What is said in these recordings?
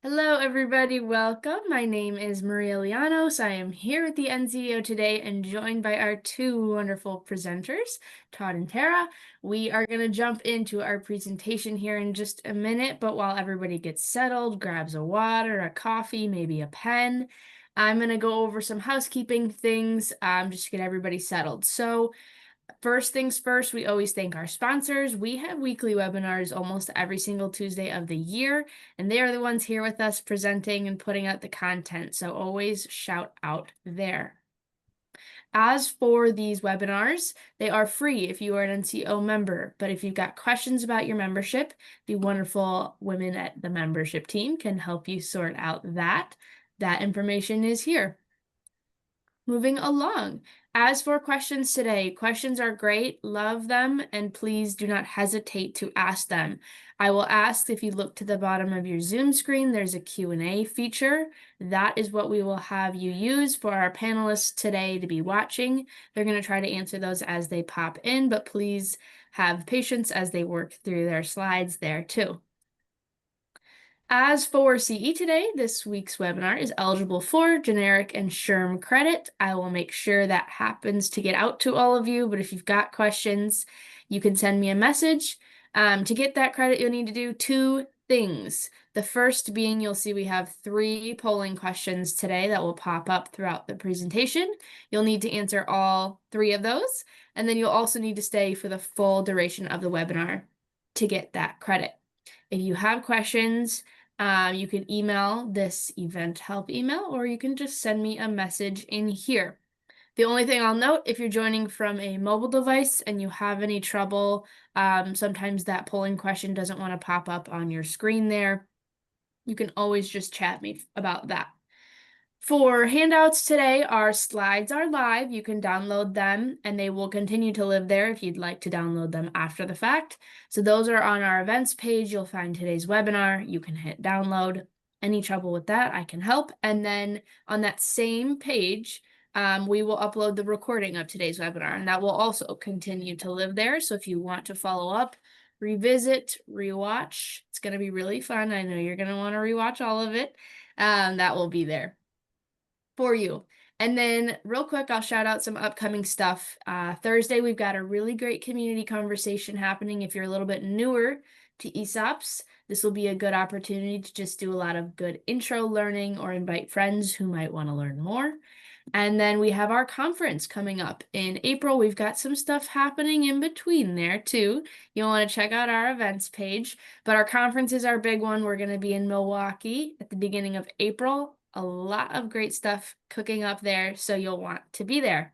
Hello, everybody. Welcome. My name is Maria Llanos. I am here with the NCEO today and joined by our two wonderful presenters, Todd and Tara. We are going to jump into our presentation here in just a minute, but while everybody gets settled, grabs a water, a coffee, maybe a pen, I'm going to go over some housekeeping things just to get everybody settled. So, first things first, we always thank our sponsors. We have weekly webinars almost every single Tuesday of the year, and they are the ones here with us presenting and putting out the content. So always shout out there. As for these webinars, they are free if you are an NCO member. But if you've got questions about your membership, the wonderful women at the membership team can help you sort out that. That information is here. Moving along. As for questions today, questions are great, love them, and please do not hesitate to ask them. I will ask if you look to the bottom of your Zoom screen, there's a Q&A feature. That is what we will have you use for our panelists today to be watching. They're going to try to answer those as they pop in, but please have patience as they work through their slides there too. As for CE today, this week's webinar is eligible for generic and SHRM credit. I will make sure that happens to get out to all of you, but if you've got questions, you can send me a message. To get that credit, you'll need to do two things. The first being you'll see we have 3 polling questions today that will pop up throughout the presentation. You'll need to answer all 3 of those, and then you'll also need to stay for the full duration of the webinar to get that credit. If you have questions, you can email this event help email, or you can just send me a message in here. The only thing I'll note, if you're joining from a mobile device and you have any trouble, sometimes that polling question doesn't want to pop up on your screen there. You can always just chat me about that. For handouts today, our slides are live. You can download them and they will continue to live there if you'd like to download them after the fact. So those are on our events page. You'll find today's webinar. You can hit download. Any trouble with that, I can help. And then on that same page, we will upload the recording of today's webinar, and that will also continue to live there. So if you want to follow up, revisit, rewatch, it's going to be really fun. I know you're going to want to rewatch all of it. That will be there for you. And then real quick, I'll shout out some upcoming stuff. Thursday, we've got a really great community conversation happening. If you're a little bit newer to ESOPs, this will be a good opportunity to just do a lot of good intro learning or invite friends who might want to learn more. And then we have our conference coming up in April. We've got some stuff happening in between there too. You'll want to check out our events page. But our conference is our big one. We're going to be in Milwaukee at the beginning of April. A lot of great stuff cooking up there, so you'll want to be there.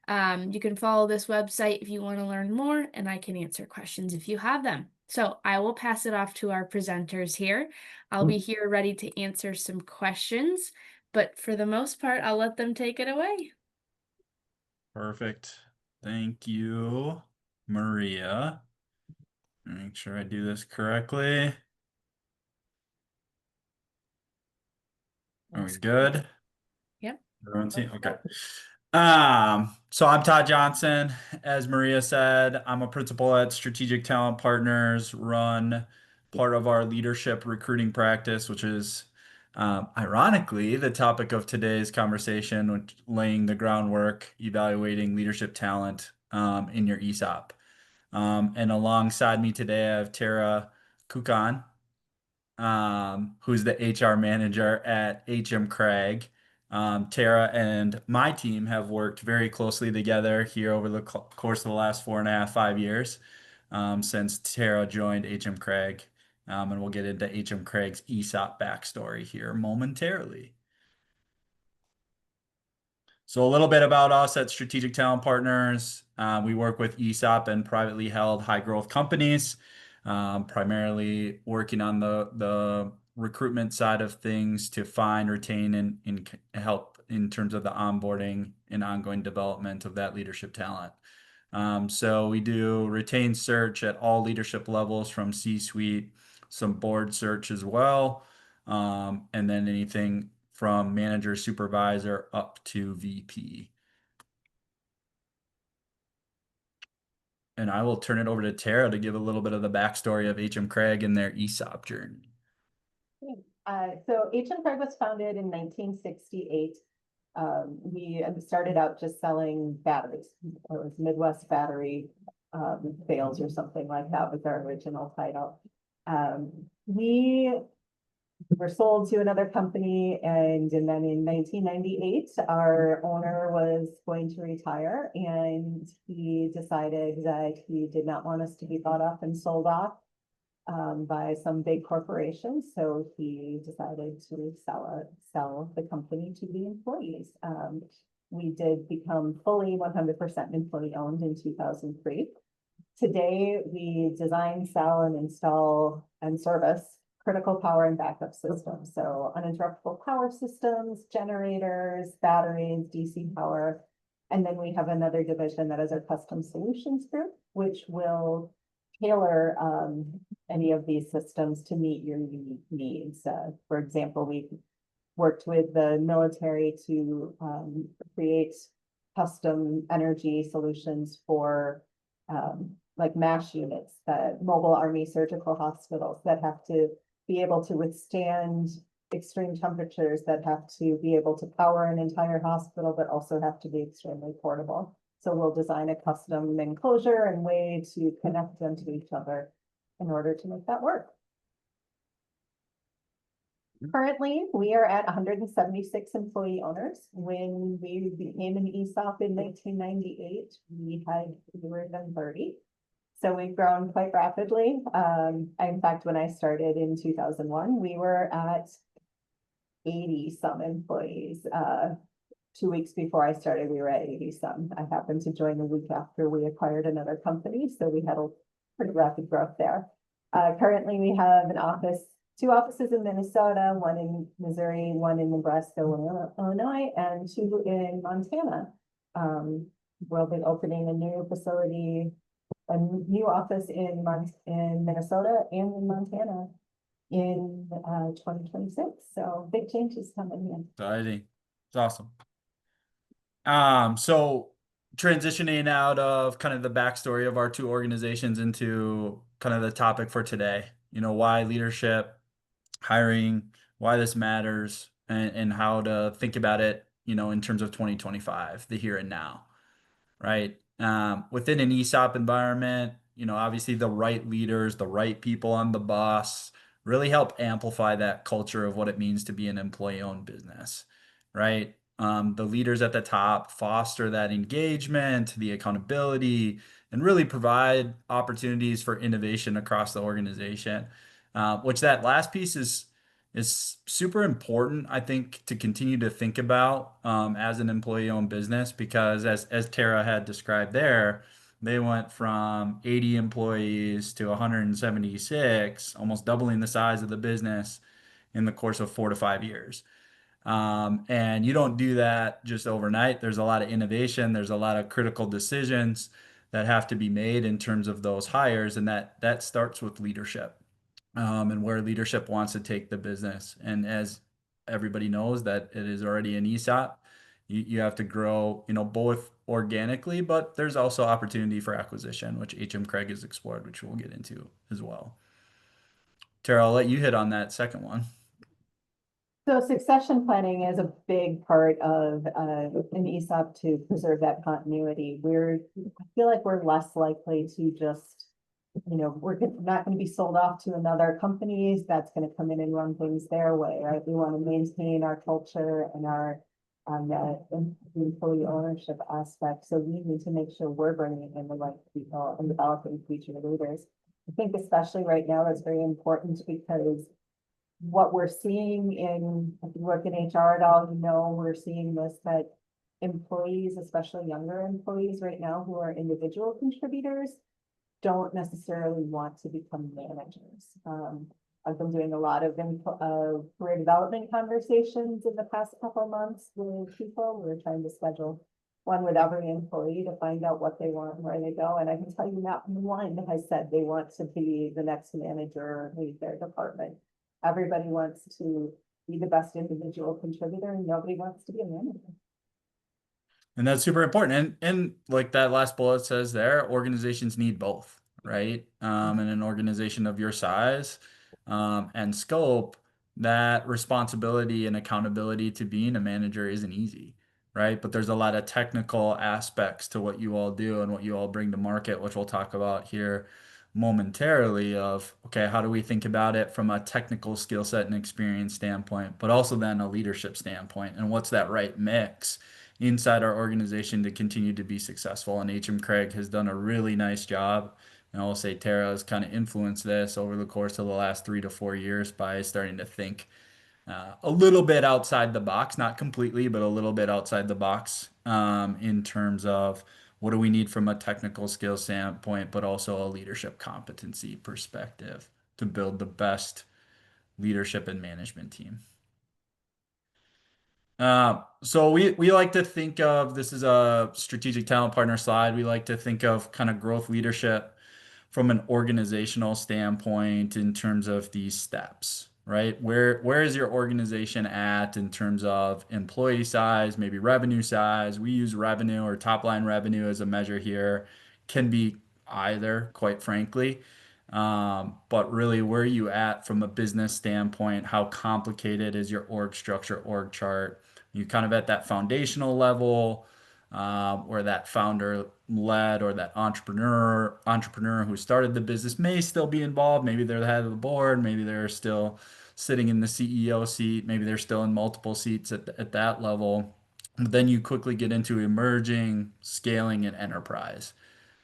You can follow this website if you want to learn more, and I can answer questions if you have them. So I will pass it off to our presenters here. I'll be here ready to answer some questions, but for the most part, I'll let them take it away. Perfect. Thank you, Maria. Make sure I do this correctly. Are we good? Yep. Everyone see? Okay. So I'm Todd Johnson. As Maria said, I'm a principal at Strategic Talent Partners, run part of our leadership recruiting practice, which is ironically the topic of today's conversation, which laying the groundwork, evaluating leadership talent in your ESOP. And alongside me today, I have Tara Kuckkan, who's the HR manager at HM Cragg. Tara and my team have worked very closely together here over the course of the last 4.5, 5 years since Tara joined HM Cragg. And we'll get into HM Craig's ESOP backstory here momentarily. So a little bit about us at Strategic Talent Partners. We work with ESOP and privately held high growth companies, primarily working on the recruitment side of things to find, retain, and help in terms of the onboarding and ongoing development of that leadership talent. So we do retain search at all leadership levels from C-suite, some board search as well, and then anything from manager, supervisor up to VP. And I will turn it over to Tara to give a little bit of the backstory of HM Cragg and their ESOP journey. So HM Cragg was founded in 1968. We started out just selling batteries. It was Midwest Battery Sales or something like that was our original title. We were sold to another company, and then in 1998, our owner was going to retire, and he decided that he did not want us to be bought up and sold off by some big corporation. So he decided to sell the company to the employees. We did become fully 100% employee owned in 2003. Today, we design, sell, and install and service critical power and backup systems. So uninterruptible power systems, generators, batteries, DC power. And then we have another division that is our custom solutions group, which will tailor any of these systems to meet your unique needs. For example, we worked with the military to create custom energy solutions for like MASH units, mobile army surgical hospitals that have to be able to withstand extreme temperatures, that have to be able to power an entire hospital, but also have to be extremely portable. So we'll design a custom enclosure and way to connect them to each other in order to make that work. Currently, we are at 176 employee owners. When we became an ESOP in 1998, we had fewer than 30. So we've grown quite rapidly. In fact, when I started in 2001, we were at 80 some employees. 2 weeks before I started, we were at 80 some. I happened to join the week after we acquired another company, so we had a pretty rapid growth there. Currently, we have two offices in Minnesota, one in Missouri, one in Nebraska, one in Illinois, and two in Montana. We'll be opening a new facility, a new office in Minnesota and in Montana in 2026. So big changes coming in. Exciting. It's awesome. So transitioning out of kind of the backstory of our two organizations into kind of the topic for today, why leadership, hiring, why this matters, and how to think about it, in terms of 2025, the here and now, right? Within an ESOP environment, obviously the right leaders, the right people on the bus really help amplify that culture of what it means to be an employee-owned business, right? The leaders at the top foster that engagement, the accountability, and really provide opportunities for innovation across the organization. Which that last piece is super important, I think, to continue to think about as an employee-owned business, because as Tara had described there, they went from 80 employees to 176, almost doubling the size of the business in the course of 4 to 5 years. And you don't do that just overnight. There's a lot of innovation. There's a lot of critical decisions that have to be made in terms of those hires, and that starts with leadership, and where leadership wants to take the business. And as everybody knows that it is already an ESOP, you have to grow, both organically, but there's also opportunity for acquisition, which HM Cragg has explored, which we'll get into as well. Tara, I'll let you hit on that second one. So succession planning is a big part of an ESOP to preserve that continuity. I feel like we're less likely to just, we're not going to be sold off to another company that's going to come in and run things their way, right? We want to maintain our culture and our the employee ownership aspect. So we need to make sure we're bringing in the right people and developing future leaders. I think especially right now, that's very important, because what we're seeing if you work in HR at all, we're seeing this, that employees, especially younger employees right now who are individual contributors, don't necessarily want to become managers. I've been doing a lot of career development conversations in the past couple of months with people. We're trying to schedule one with every employee to find out what they want and where they go. And I can tell you, not one has said they want to be the next manager or lead their department. Everybody wants to be the best individual contributor, and nobody wants to be a manager. And that's super important. And like that last bullet says there, organizations need both, right? And an organization of your size and scope, that responsibility and accountability to being a manager isn't easy, right? But there's a lot of technical aspects to what you all do and what you all bring to market, which we'll talk about here momentarily of, okay, how do we think about it from a technical skill set and experience standpoint, but also then a leadership standpoint, and what's that right mix inside our organization to continue to be successful. And HM Cragg has done a really nice job. And I'll say Tara has kind of influenced this over the course of the last 3 to 4 years by starting to think a little bit outside the box, not completely, but a little bit outside the box in terms of what do we need from a technical skill standpoint, but also a leadership competency perspective to build the best leadership and management team. So we like to think of this is a strategic talent partner slide. We like to think of kind of growth leadership from an organizational standpoint in terms of these steps, right? Where is your organization at in terms of employee size, maybe revenue size? We use revenue or top line revenue as a measure here. Can be either, quite frankly. But really, where are you at from a business standpoint? How complicated is your org structure, org chart? You kind of at that foundational level, where that founder led or that entrepreneur who started the business may still be involved. Maybe they're the head of the board. Maybe they're still sitting in the CEO seat. Maybe they're still in multiple seats at that level. But then you quickly get into emerging, scaling, and enterprise.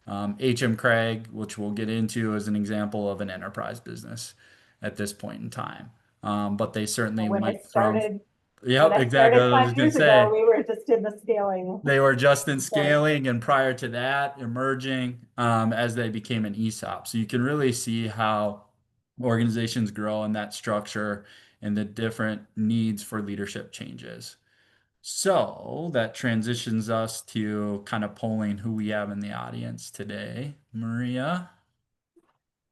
HM Cragg, which we'll get into, is an example of an enterprise business at this point in time. But they certainly When I went from, started, when yep, I exactly. started I was five just gonna years ago, say we were just in the scaling. they were just in So scaling, and prior to that, emerging as they became an ESOP. So you can really see how organizations grow in that structure and the different needs for leadership changes. So that transitions us to kind of polling who we have in the audience today. Maria.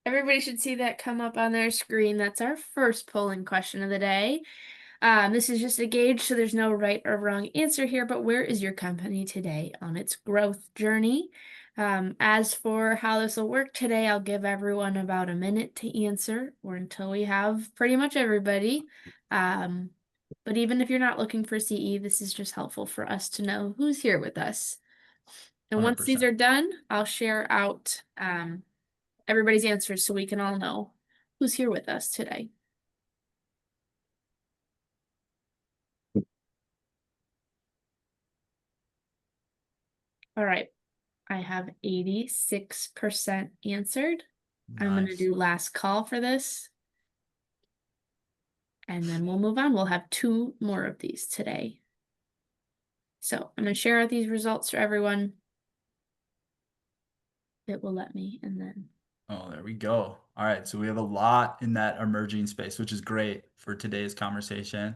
Everybody should see that come up on their screen. That's our first polling question of the day. This is just a gauge, so there's no right or wrong answer here, but where is your company today on its growth journey? As for how this will work today, I'll give everyone about a minute to answer or until we have pretty much everybody. But even if you're not looking for CE, this is just helpful for us to know who's here with us. And once these 100%. are done, I'll share out everybody's answers so we can all know who's here with us today. All right, I have 86% answered. I'm going to Nice. do last call for this. And then we'll move on. We'll have 2 more of these today. So I'm going to share out these results for everyone. It will let me, and then. Oh, there we go. All right. So we have a lot in that emerging space, which is great for today's conversation.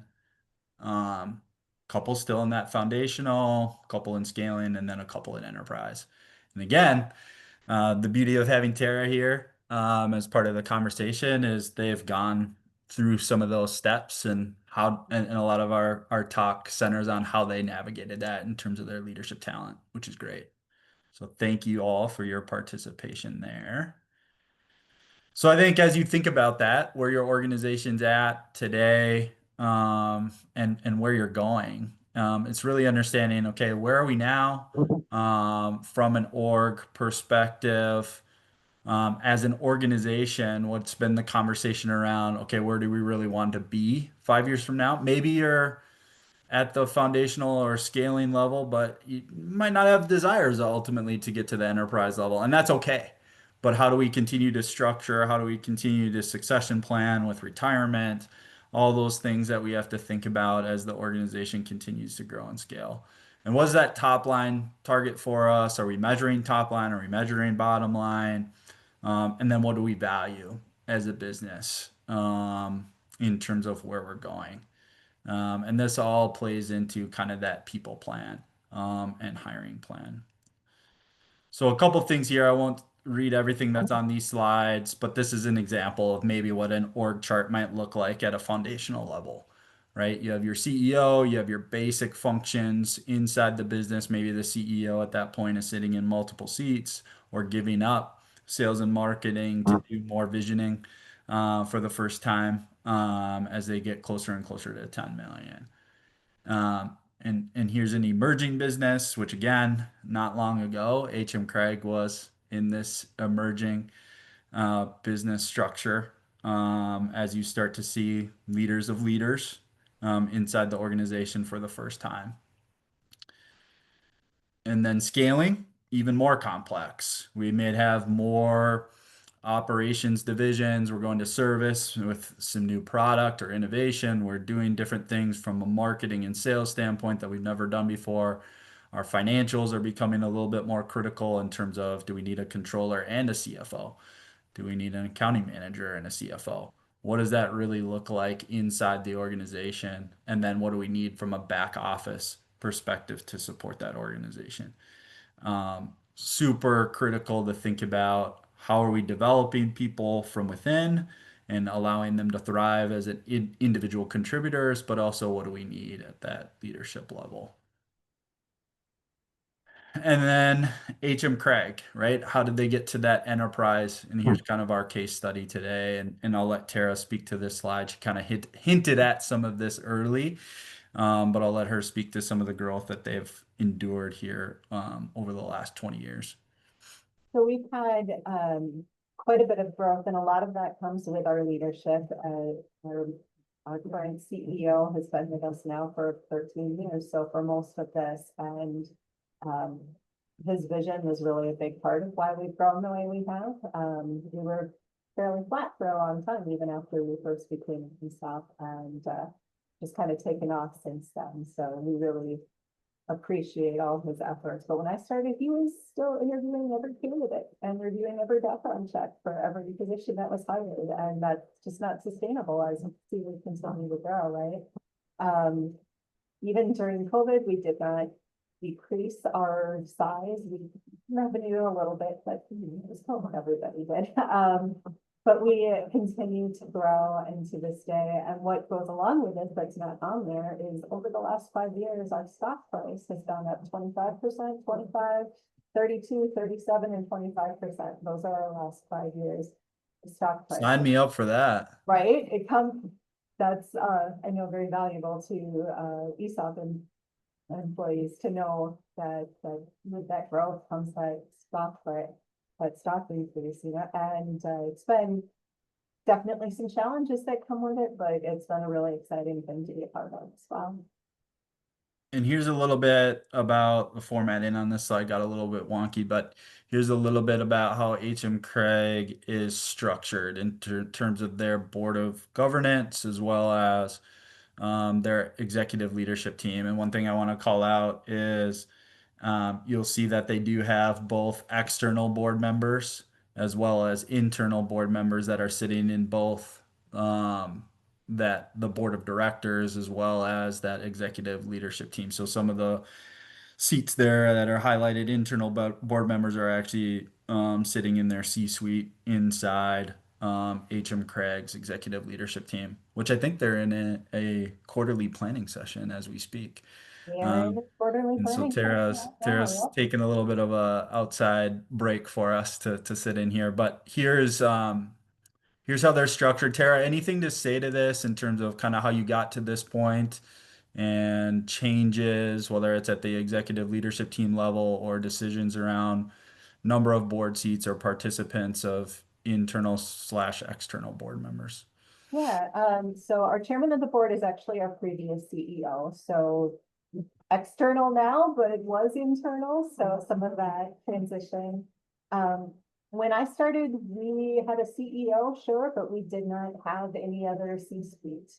Couple still in that foundational, couple in scaling, and then a couple in enterprise. And again, the beauty of having Tara here as part of the conversation is they've gone through some of those steps and how, and a lot of our talk centers on how they navigated that in terms of their leadership talent, which is great. So thank you all for your participation there. So I think as you think about that, where your organization's at today, and where you're going, it's really understanding, okay, where are we now, from an org perspective, as an organization, what's been the conversation around, okay, where do we really want to be 5 years from now? Maybe you're at the foundational or scaling level, but you might not have desires ultimately to get to the enterprise level, and that's okay. But how do we continue to structure? How do we continue to succession plan with retirement? All those things that we have to think about as the organization continues to grow and scale. And what is that top line target for us? Are we measuring top line? Are we measuring bottom line? And then what do we value as a business, in terms of where we're going? And this all plays into kind of that people plan, and hiring plan. So a couple things here. I won't read everything that's on these slides, but this is an example of maybe what an org chart might look like at a foundational level, right? You have your CEO, you have your basic functions inside the business. Maybe the CEO at that point is sitting in multiple seats or giving up sales and marketing to do more visioning for the first time. as they get closer and closer to 10 million. And here's an emerging business, which again, not long ago, HM Cragg was in this emerging business structure, as you start to see leaders of leaders inside the organization for the first time. And then scaling, even more complex. We may have more operations divisions. We're going to service with some new product or innovation. We're doing different things from a marketing and sales standpoint that we've never done before. Our financials are becoming a little bit more critical in terms of, do we need a controller and a CFO? Do we need an accounting manager and a CFO? What does that really look like inside the organization? And then what do we need from a back office perspective to support that organization? Super critical to think about, how are we developing people from within and allowing them to thrive as individual contributors, but also what do we need at that leadership level? And then HM Cragg, right? How did they get to that enterprise? And here's kind of our case study today. And I'll let Tara speak to this slide. She kind of hinted at some of this early, but I'll let her speak to some of the growth that they've endured here over the last 20 years. So we've had quite a bit of growth, and a lot of that comes with our leadership. Our current CEO has been with us now for 13 years, so for most of this, and his vision was really a big part of why we've grown the way we have. We were fairly flat for a long time, even after we first became an ESOP, and just kind of taken off since then. So we really appreciate all his efforts. But when I started, he was still interviewing every candidate and reviewing every background check for every position that was hired. And that's just not sustainable as we continue to grow, right? Even during COVID, we did not decrease our size. We revenue a little bit, but it was still what everybody did. But we continue to grow into this day. And what goes along with it, that's not on there, is over the last 5 years, our stock price has gone up 25%, 25, 32, 37, and 25%. Those are our last 5 years. The stock price. Sign me up for that. Right? That's, I know, very valuable to ESOP and employees to know that with that growth comes that stock price. That stock increase, and it's been definitely some challenges that come with it, but it's been a really exciting thing to be a part of as well. And here's a little bit about the formatting on this slide, got a little bit wonky, but here's a little bit about how HM Cragg is structured in terms of their board of governance, as well as their executive leadership team. And one thing I want to call out is you'll see that they do have both external board members as well as internal board members that are sitting in both that the board of directors as well as that executive leadership team. So some of the seats there that are highlighted internal board members are actually sitting in their C-suite inside HM Cragg's executive leadership team, which I think they're in a quarterly planning session as we speak. Quarterly So planning. Tara's taking a little bit of a outside break for us to sit in here. But here's how they're structured. Tara, anything to say to this in terms of kind of how you got to this point and changes, whether it's at the executive leadership team level or decisions around number of board seats or participants of internal/external board members? Yeah, so our chairman of the board is actually our previous CEO. So external now, but it was internal. So some of that transition. When I started, we had a CEO, sure, but we did not have any other C-suite.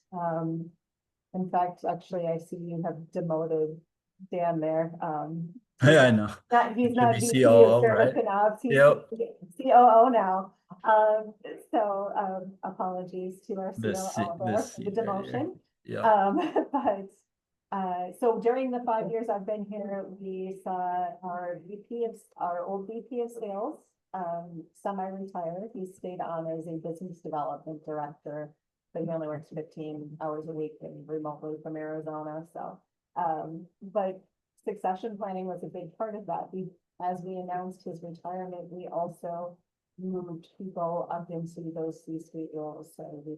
In fact, actually, I see you have demoted Dan there. Yeah, I know. He's not VP COO, of Service right? and Ops. He's Yep. COO now. Apologies to our The COO there for the demotion. Yeah. But so during the 5 years I've been here, we saw our old VP of sales, semi-retired. He stayed on as a business development director, but he only works 15 hours a week and remotely from Arizona. So, but succession planning was a big part of that. As we announced his retirement, we also moved people up into those C-suite roles. So we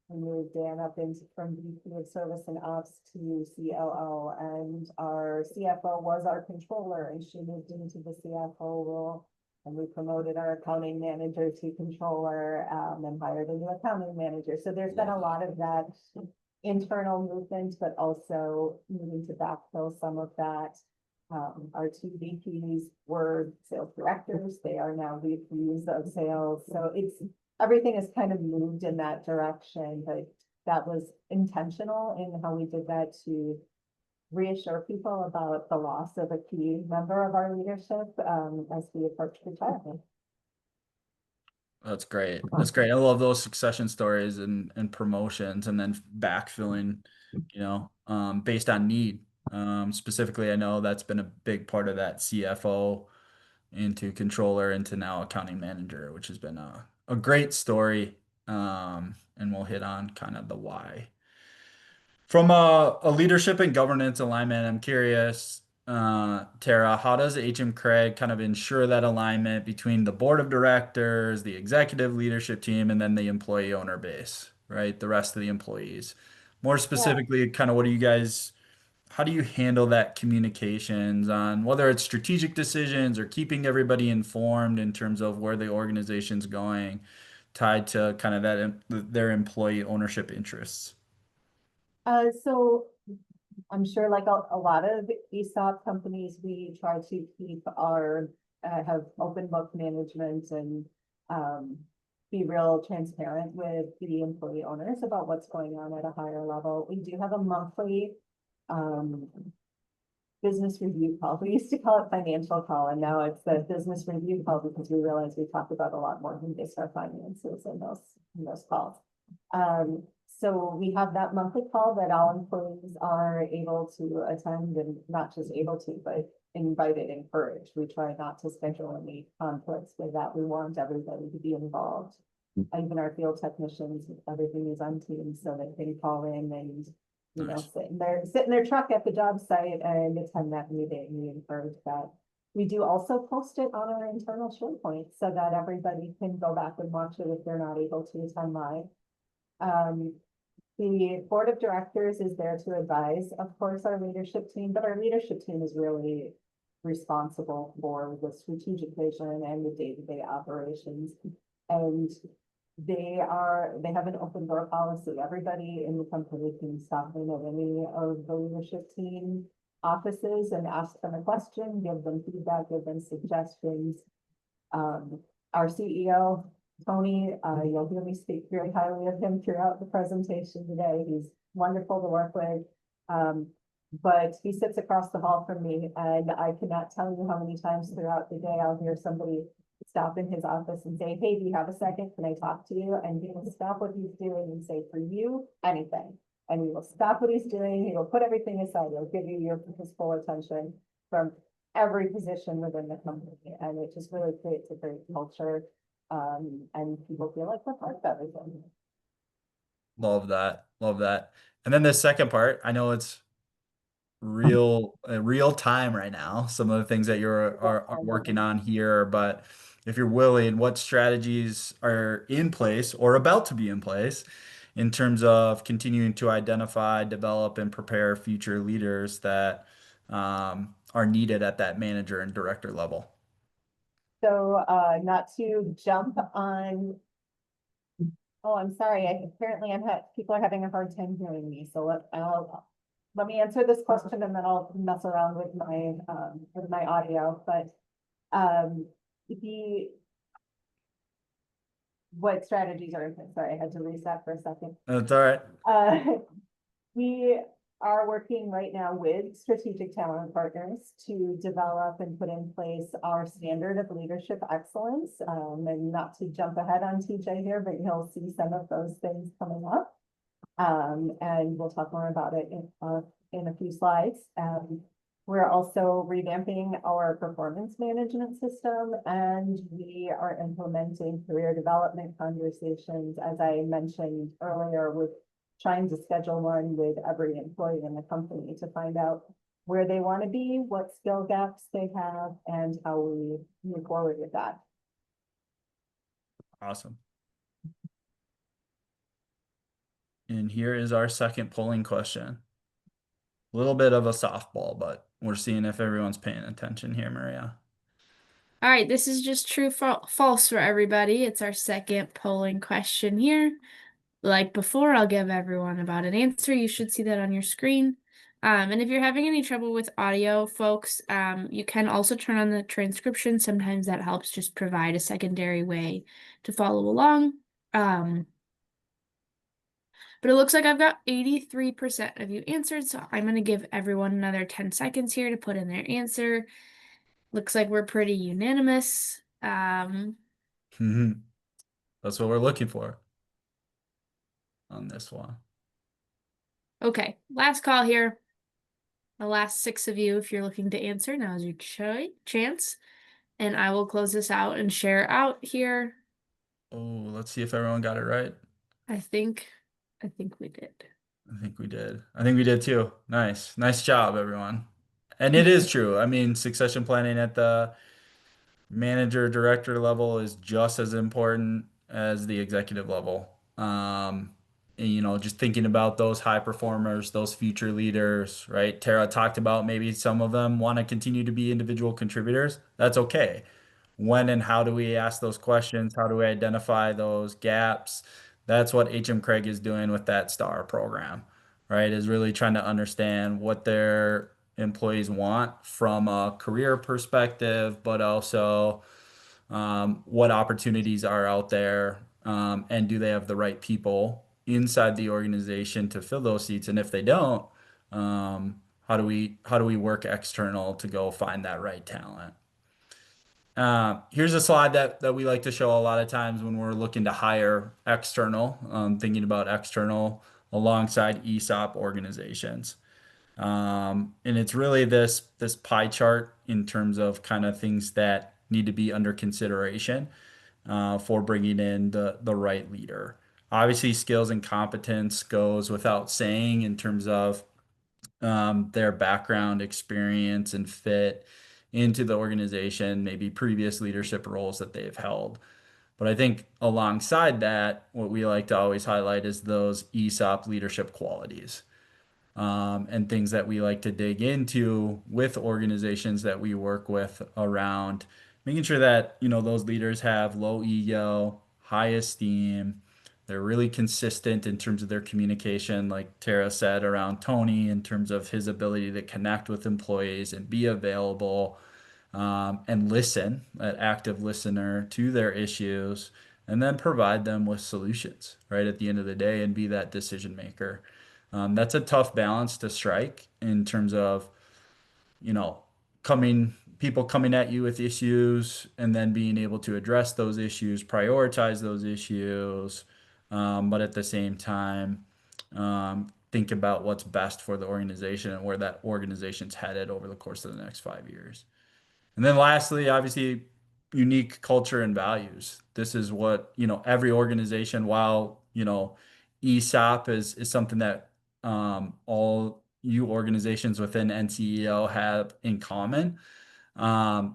We moved Dan up into from VP of Service and Ops to COO, and our CFO was our controller, and she moved into the CFO role. And we promoted our accounting manager to controller, and hired a new accounting manager. So there's been a lot of that internal movement, but also needing to backfill some of that. Our two VPs were sales directors. They are now VPs of sales. So everything has kind of moved in that direction, but that was intentional in how we did that to reassure people about the loss of a key member of our leadership, as we approach retirement. That's great. That's great. I love those succession stories and promotions, and then backfilling, based on need. Specifically, I know that's been a big part of that CFO into controller into now accounting manager, which has been a great story. And we'll hit on kind of the why. From a leadership and governance alignment, I'm curious, Tara, how does HM Cragg kind of ensure that alignment between the board of directors, the executive leadership team, and then the employee owner base, right? The rest of the employees. More specifically, kind of how do you handle that communications on whether it's strategic decisions or keeping everybody informed in terms of where the organization's going, tied to kind of their employee ownership interests? So I'm sure like a lot of ESOP companies, we try to keep have open book management and, be real transparent with the employee owners about what's going on at a higher level. We do have a monthly, business review call. We used to call it financial call, and now it's the business review call because we realize we talk about a lot more than just our finances in those calls. So we have that monthly call that all employees are able to attend, and not just able to, but invited, encouraged. We try not to schedule any conflicts with that. We want everybody to be involved. Even our field technicians, everything is on Teams, so they can call in and sit in their truck at the job site and attend that meeting. We encourage that. We do also post it on our internal SharePoint so that everybody can go back and watch it if they're not able to attend live. The board of directors is there to advise, of course, our leadership team, but our leadership team is really responsible for the strategic vision and the day-to-day operations. And they have an open door policy. Everybody in the company can stop in at any of the leadership team offices and ask them a question, give them feedback, give them suggestions. Our CEO, Tony, you'll hear me speak very highly of him throughout the presentation today. He's wonderful to work with. But he sits across the hall from me, and I cannot tell you how many times throughout the day I'll hear somebody stop in his office and say, "Hey, do you have a second? Can I talk to you?" And he will stop what he's doing and say, "For you, anything." And he will stop what he's doing. He will put everything aside. He'll give you his full attention from every position within the company. And it just really creates a great culture. And people feel like they're part of everything. Love that. Love that. And then the second part, I know it's real time right now, some of the things that are working on here, but if you're willing, what strategies are in place or about to be in place in terms of continuing to identify, develop, and prepare future leaders that are needed at that manager and director level? So not to jump on. Oh, I'm sorry. Apparently people are having a hard time hearing me. So let me answer this question, and then I'll mess around with my audio. But what strategies are in place? Sorry, I had to reset for a second. That's all right. We are working right now with strategic talent partners to develop and put in place our standard of leadership excellence. And not to jump ahead on TJ here, but you'll see some of those things coming up. And we'll talk more about it in a few slides. We're also revamping our performance management system, and we are implementing career development conversations. As I mentioned earlier, with trying to schedule one with every employee in the company to find out where they want to be, what skill gaps they have, and how we move forward with that. Awesome. And here is our second polling question. A little bit of a softball, but we're seeing if everyone's paying attention here, Maria. All right, this is just true false for everybody. It's our second polling question here. Like before, I'll give everyone about an answer. You should see that on your screen. And if you're having any trouble with audio, folks, you can also turn on the transcription. Sometimes that helps just provide a secondary way to follow along. But it looks like I've got 83% of you answered, so I'm going to give everyone another 10 seconds here to put in their answer. Looks like we're pretty unanimous. That's what we're looking for on this one. Okay, last call here. The last 6 of you, if you're looking to answer, now is your chance. And I will close this out and share out here. Oh, let's see if everyone got it right. I think we did. I think we did. I think we did too. Nice. Nice job, everyone. And it is true. I mean, succession planning at the manager director level is just as important as the executive level. And, just thinking about those high performers, those future leaders, right? Tara talked about maybe some of them want to continue to be individual contributors. That's okay. When and how do we ask those questions? How do we identify those gaps? That's what HM Cragg is doing with that STAR program, right? Is really trying to understand what their employees want from a career perspective, but also what opportunities are out there, and do they have the right people inside the organization to fill those seats? And if they don't, how do we work external to go find that right talent? Here's a slide that we like to show a lot of times when we're looking to hire external, thinking about external alongside ESOP organizations. And it's really this pie chart in terms of kind of things that need to be under consideration for bringing in the right leader. Obviously, skills and competence goes without saying in terms of their background, experience, and fit into the organization, maybe previous leadership roles that they've held. But I think alongside that, what we like to always highlight is those ESOP leadership qualities, and things that we like to dig into with organizations that we work with around making sure that, those leaders have low ego, high esteem. They're really consistent in terms of their communication, like Tara said, around Tony, in terms of his ability to connect with employees and be available, and listen, an active listener to their issues, and then provide them with solutions right at the end of the day and be that decision maker. That's a tough balance to strike in terms of, you know, people coming at you with issues and then being able to address those issues, prioritize those issues, but at the same time, think about what's best for the organization and where that organization's headed over the course of the next 5 years. And then lastly, obviously, unique culture and values. This is what, every organization, while, ESOP is something that all you organizations within NCEO have in common.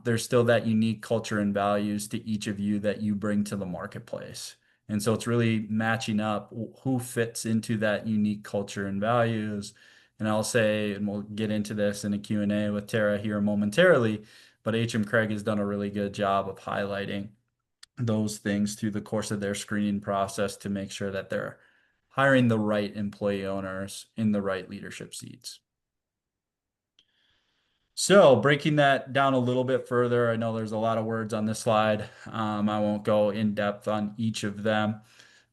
There's still that unique culture and values to each of you that you bring to the marketplace. And so it's really matching up who fits into that unique culture and values. And I'll say, and we'll get into this in a Q&A with Tara here momentarily, but HM Cragg has done a really good job of highlighting those things through the course of their screening process to make sure that they're hiring the right employee owners in the right leadership seats. So breaking that down a little bit further, I know there's a lot of words on this slide. I won't go in depth on each of them.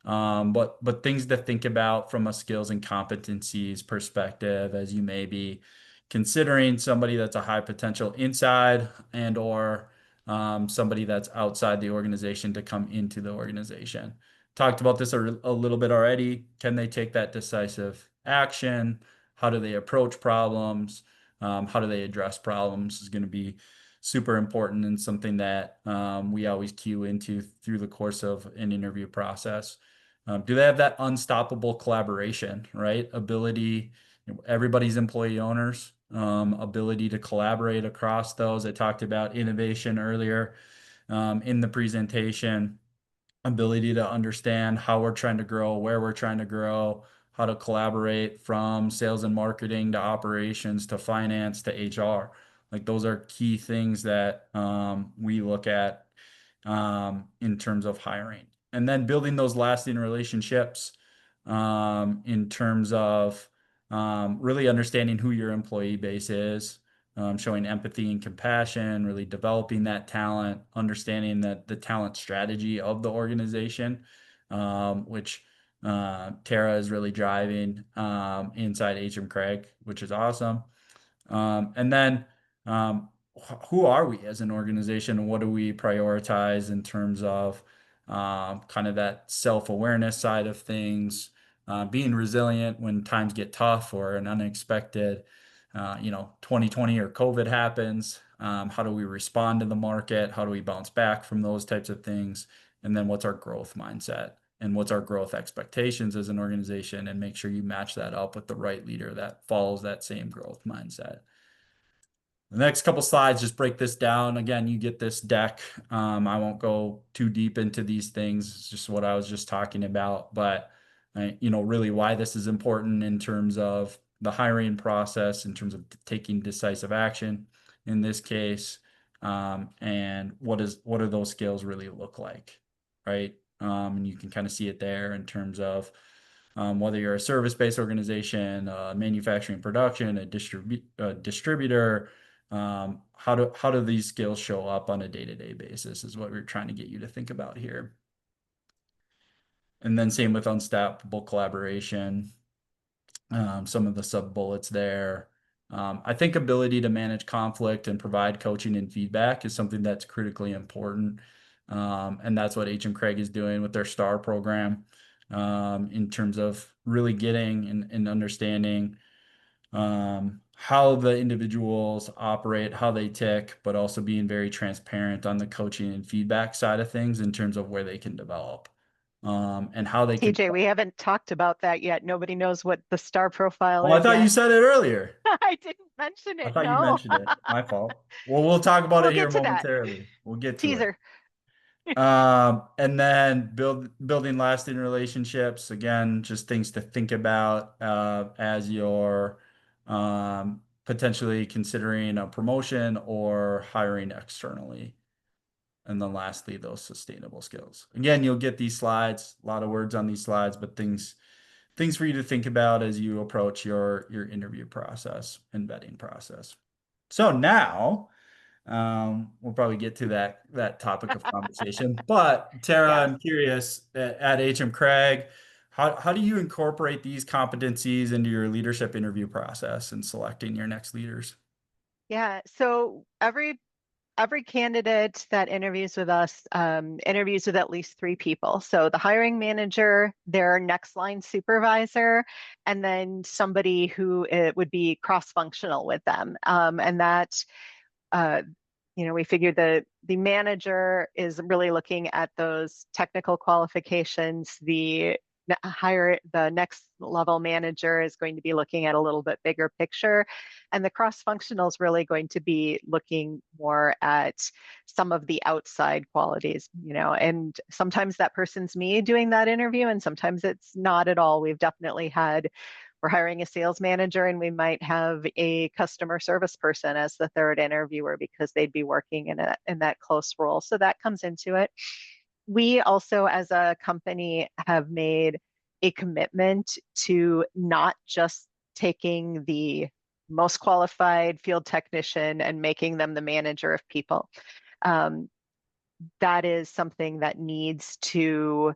But things to think about from a skills and competencies perspective as you may be considering somebody that's a high potential inside and or somebody that's outside the organization to come into the organization. Talked about this a little bit already. Can they take that decisive action? How do they approach problems? How do they address problems is going to be super important and something that we always cue into through the course of an interview process. Do they have that unstoppable collaboration, right? Ability, everybody's employee owners, ability to collaborate across those. I talked about innovation earlier in the presentation, ability to understand how we're trying to grow, where we're trying to grow, how to collaborate from sales and marketing to operations to finance to HR. Like those are key things that we look at in terms of hiring. And then building those lasting relationships in terms of really understanding who your employee base is, showing empathy and compassion, really developing that talent, understanding that the talent strategy of the organization, which Tara is really driving inside HM Cragg, which is awesome. And then who are we as an organization and what do we prioritize in terms of kind of that self-awareness side of things, being resilient when times get tough or an unexpected, 2020 or COVID happens. How do we respond to the market? How do we bounce back from those types of things? And then what's our growth mindset? And what's our growth expectations as an organization, and make sure you match that up with the right leader that follows that same growth mindset. The next couple slides just break this down. Again, you get this deck. I won't go too deep into these things. It's just what I was just talking about, but really why this is important in terms of the hiring process, in terms of taking decisive action in this case, and what do those skills really look like, right? And you can kind of see it there in terms of whether you're a service-based organization, manufacturing production, a distributor, how do these skills show up on a day-to-day basis is what we're trying to get you to think about here. And then same with unstoppable collaboration, some of the sub bullets there. I think ability to manage conflict and provide coaching and feedback is something that's critically important. And that's what HM Cragg is doing with their STAR program, in terms of really getting and understanding how the individuals operate, how they tick, but also being very transparent on the coaching and feedback side of things in terms of where they can develop, and how they can. TJ, we haven't talked about that yet. Nobody knows what the star profile Oh, I is thought yet. you said it earlier. I didn't mention I it. thought you No. mentioned it. My fault. Well, we'll talk about We'll it here get to that. momentarily. We'll get to it. Teaser. And then building lasting relationships. Again, just things to think about as you're potentially considering a promotion or hiring externally. And then lastly, those sustainable skills. Again, you'll get these slides, a lot of words on these slides, but things for you to think about as you approach your interview process and vetting process. So now we'll probably get to that topic of conversation. But Tara, Yes. I'm curious at HM Cragg, how do you incorporate these competencies into your leadership interview process and selecting your next leaders? Yeah. So every candidate that interviews with us interviews with at least 3 people. So the hiring manager, their next line supervisor, and then somebody who would be cross-functional with them. And that we figured the manager is really looking at those technical qualifications. The next level manager is going to be looking at a little bit bigger picture, and the cross-functional is really going to be looking more at some of the outside qualities, and sometimes that person's me doing that interview, and sometimes it's not at all. We're hiring a sales manager and we might have a customer service person as the third interviewer because they'd be working in that close role. So that comes into it. We also, as a company, have made a commitment to not just taking the most qualified field technician and making them the manager of people. That is something that needs to.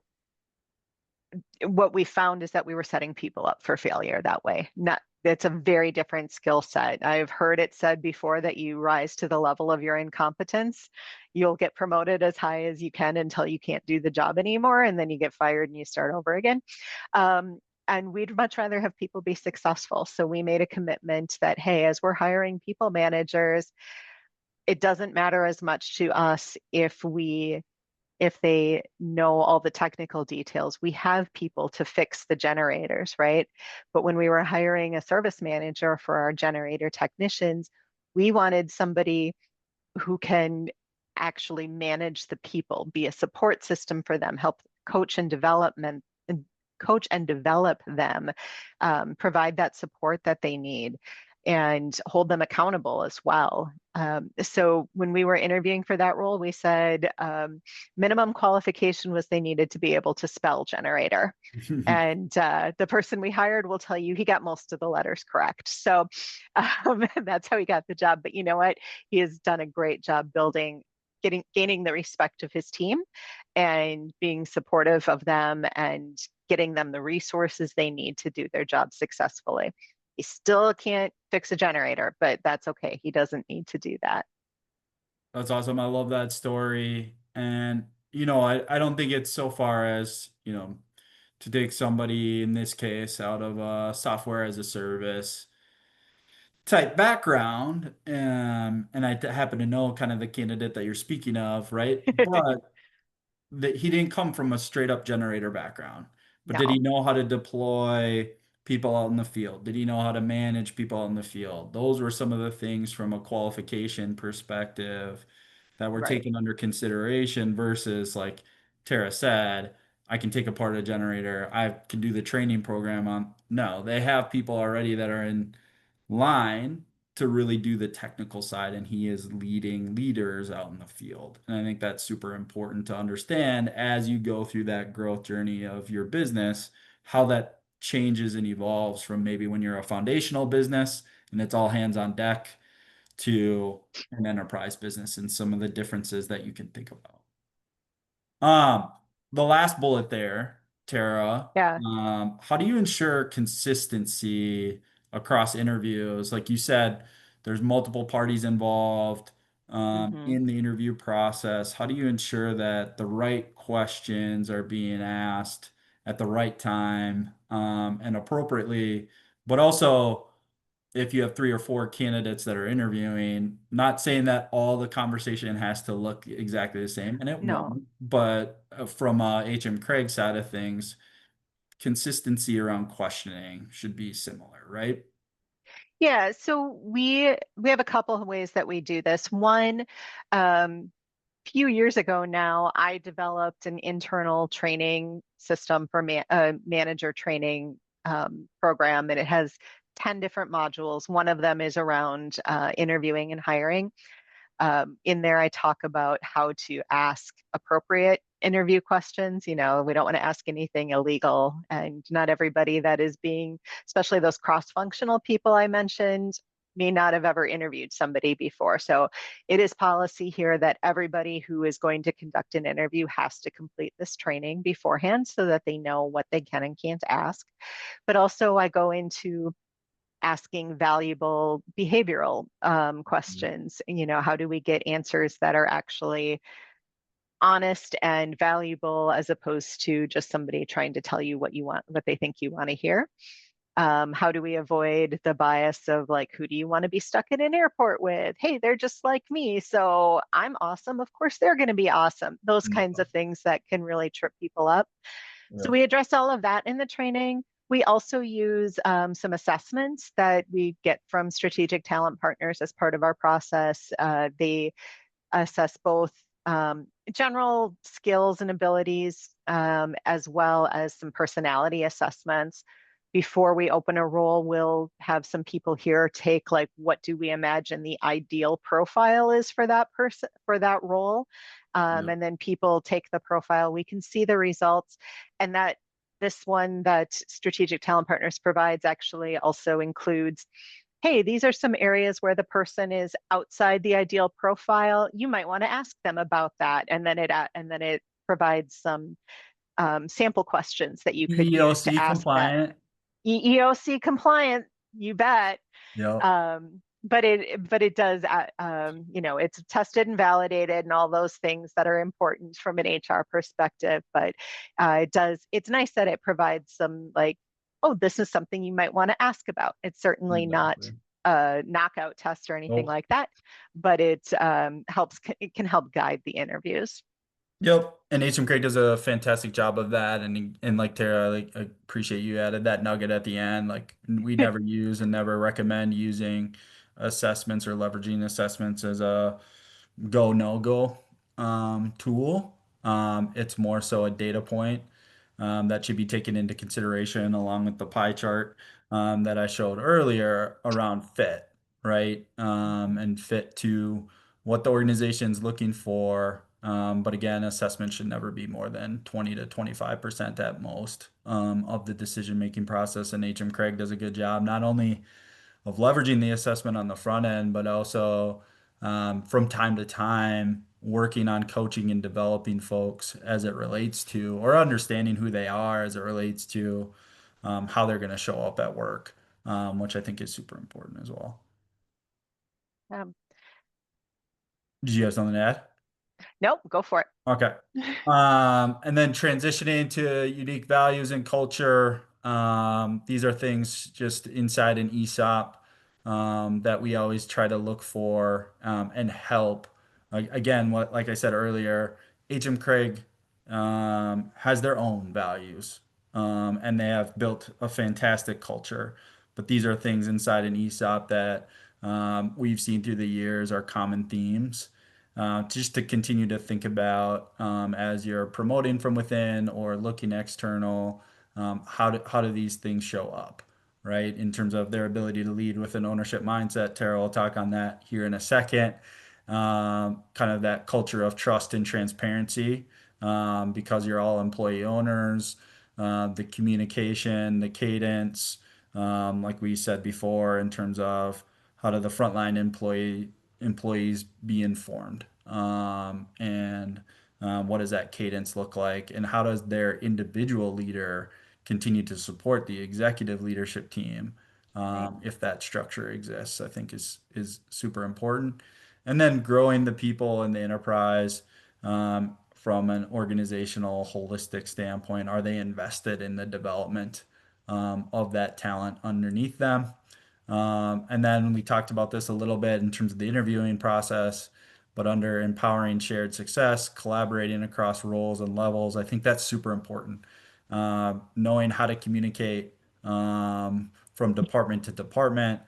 What we found is that we were setting people up for failure that way. It's a very different skill set. I've heard it said before that you rise to the level of your incompetence. You'll get promoted as high as you can until you can't do the job anymore, and then you get fired and you start over again. And we'd much rather have people be successful. So we made a commitment that, hey, as we're hiring people managers, it doesn't matter as much to us if they know all the technical details. We have people to fix the generators, right? But when we were hiring a service manager for our generator technicians, we wanted somebody who can actually manage the people, be a support system for them, help coach and coach and develop them, provide that support that they need, and hold them accountable as well. So when we were interviewing for that role, we said minimum qualification was they needed to be able to spell generator. And the person we hired will tell you he got most of the letters correct. So that's how he got the job. But you know what? He has done a great job gaining the respect of his team and being supportive of them and getting them the resources they need to do their job successfully. He still can't fix a generator, but that's okay. He doesn't need to do that. That's awesome. I love that story. And, I don't think it's so far as, to take somebody in this case out of a software as a service type background. And I happen to know kind of the candidate that you're speaking of, right? But that he didn't come from a straight up generator background. But did he No, know how to deploy people out in the field? Did he know how to manage people out in the field? Those were some of the things from a qualification perspective that were right. taken under consideration versus like Tara said, I can take apart a generator. I can do the training program on. No, they have people already that are in line to really do the technical side, and he is leading leaders out in the field. And I think that's super important to understand as you go through that growth journey of your business, how that changes and evolves from maybe when you're a foundational business and it's all hands on deck to an enterprise business and some of the differences that you can think about. Um, the last bullet there, Tara, Yeah. how do you ensure consistency across interviews? Like you said, there's multiple parties involved Hmm. in the interview process. How do you ensure that the right questions are being asked at the right time and appropriately, but also if you have three or four candidates that are interviewing, not saying that all the conversation has to look exactly the same, and it No. won't, but from HM Cragg side of things, consistency around questioning should be similar, right? Yeah, so we have a couple of ways that we do this. One, few years ago now, I developed an internal training system for manager training program, and it has 10 different modules. One of them is around interviewing and hiring. In there, I talk about how to ask appropriate interview questions. We don't want to ask anything illegal, and not everybody that is being, especially those cross-functional people I mentioned, may not have ever interviewed somebody before. So it is policy here that everybody who is going to conduct an interview has to complete this training beforehand so that they know what they can and can't ask. But also I go into asking valuable behavioral questions. How do we get answers that are actually honest and valuable as opposed to just somebody trying to tell you what they think you want to hear? How do we avoid the bias of like, who do you want to be stuck in an airport with? Hey, they're just like me, so I'm awesome. Of course, they're going to be awesome. Those kinds of things that can really trip people up. So Yep. we address all of that in the training. We also use some assessments that we get from strategic talent partners as part of our process. They assess both general skills and abilities, as well as some personality assessments. Before we open a role, we'll have some people here take like, what do we imagine the ideal profile is for that person, for that role? Yep. And then people take the profile, we can see the results. And this one that Strategic Talent Partners provides actually also includes, hey, these are some areas where the person is outside the ideal profile. You might want to ask them about that. And then it provides some sample questions that you could use to EEOC ask that. compliant. EEOC compliant, you bet. Yep. But it does, it's tested and validated and all those things that are important from an HR perspective. But it's nice that it provides some like, oh, this is something you might want to ask about. It's certainly not Exactly. a knockout test or anything Nope. like that, but it can help guide the interviews. Yep. And HM Cragg does a fantastic job of that. And like Tara, I appreciate you added that nugget at the end. Like we never use and never recommend using assessments or leveraging assessments as a go no go tool. It's more so a data point that should be taken into consideration along with the pie chart that I showed earlier around fit, right? And fit to what the organization's looking for. But again, assessment should never be more than 20 to 25% at most of the decision-making process. And HM Cragg does a good job, not only of leveraging the assessment on the front end, but also from time to time working on coaching and developing folks as it relates to, or understanding who they are as it relates to how they're going to show up at work, which I think is super important as well. Um, Did you have something to add? nope, go for it. Okay. And then transitioning to unique values and culture. These are things just inside an ESOP that we always try to look for and help. Again, like I said earlier, HM Cragg has their own values and they have built a fantastic culture. But these are things inside an ESOP that we've seen through the years are common themes just to continue to think about as you're promoting from within or looking external, how do these things show up, right? In terms of their ability to lead with an ownership mindset. Tara will talk on that here in a second. Kind of that culture of trust and transparency because you're all employee owners, the communication, the cadence, like we said before, in terms of how do the frontline employees be informed and what does that cadence look like and how does their individual leader continue to support the executive leadership team if that structure exists, I think is super important. And then growing the people in the enterprise from an organizational holistic standpoint, are they invested in the development of that talent underneath them? And then we talked about this a little bit in terms of the interviewing process, but under empowering shared success, collaborating across roles and levels, I think that's super important. Knowing how to communicate from department to department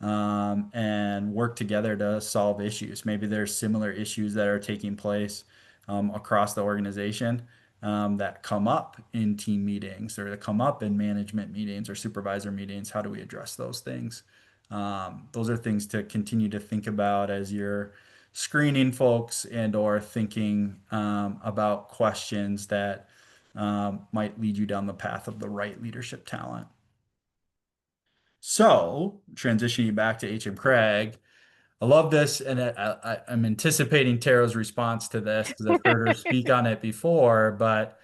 and work together to solve issues. Maybe there's similar issues that are taking place across the organization that come up in team meetings or that come up in management meetings or supervisor meetings. How do we address those things? Those are things to continue to think about as you're screening folks and or thinking about questions that might lead you down the path of the right leadership talent. So transitioning back to HM Cragg, I love this, and I'm anticipating Tara's response to this because I've heard her speak on it before. But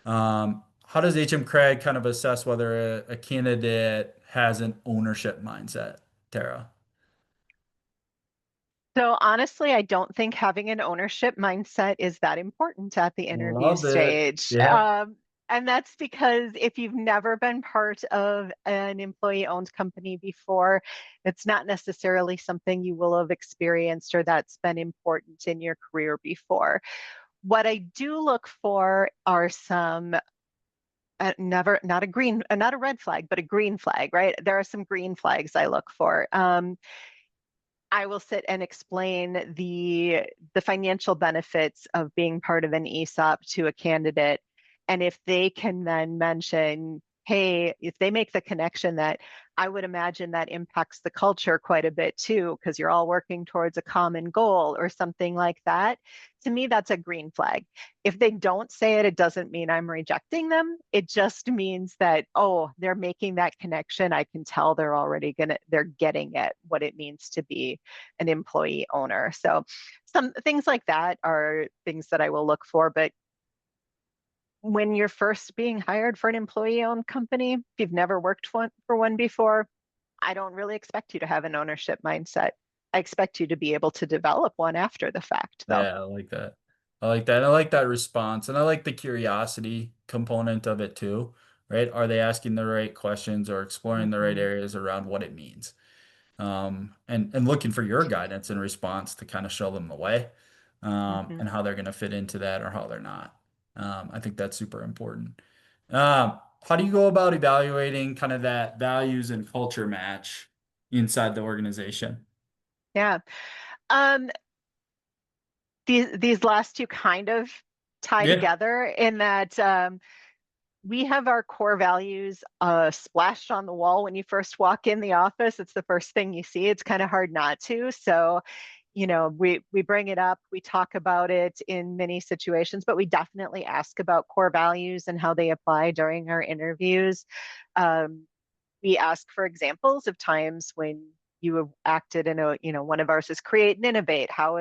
how does HM Cragg kind of assess whether a candidate has an ownership mindset, Tara? So honestly, I don't think having an ownership mindset is that important at the interview Love it. stage. Yeah. And that's because if you've never been part of an employee-owned company before, it's not necessarily something you will have experienced or that's been important in your career before. What I do look for are some not a red flag, but a green flag, right? There are some green flags I look for. I will sit and explain the financial benefits of being part of an ESOP to a candidate. And if they can then mention, hey, if they make the connection that I would imagine that impacts the culture quite a bit too, because you're all working towards a common goal or something like that, to me, that's a green flag. If they don't say it, it doesn't mean I'm rejecting them. It just means that, oh, they're making that connection. I can tell they're getting it, what it means to be an employee owner. So some things like that are things that I will look for. But when you're first being hired for an employee-owned company, if you've never worked for one before, I don't really expect you to have an ownership mindset. I expect you to be able to develop one after the fact, though. Yeah, I like that. I like that. I like that response. And I like the curiosity component of it too, right? Are they asking the right questions or exploring the right areas around what it means? And looking for your guidance and response to kind of show them the way and how they're going to fit into that or how they're not. I think that's super important. How do you go about evaluating kind of that values and culture match inside the organization? Yeah. Um, these last two kind of tie Yeah. together in that we have our core values splashed on the wall when you first walk in the office. It's the first thing you see. It's kind of hard not to. So, we bring it up, we talk about it in many situations, but we definitely ask about core values and how they apply during our interviews. We ask for examples of times when you have acted in one of ours is create and innovate. How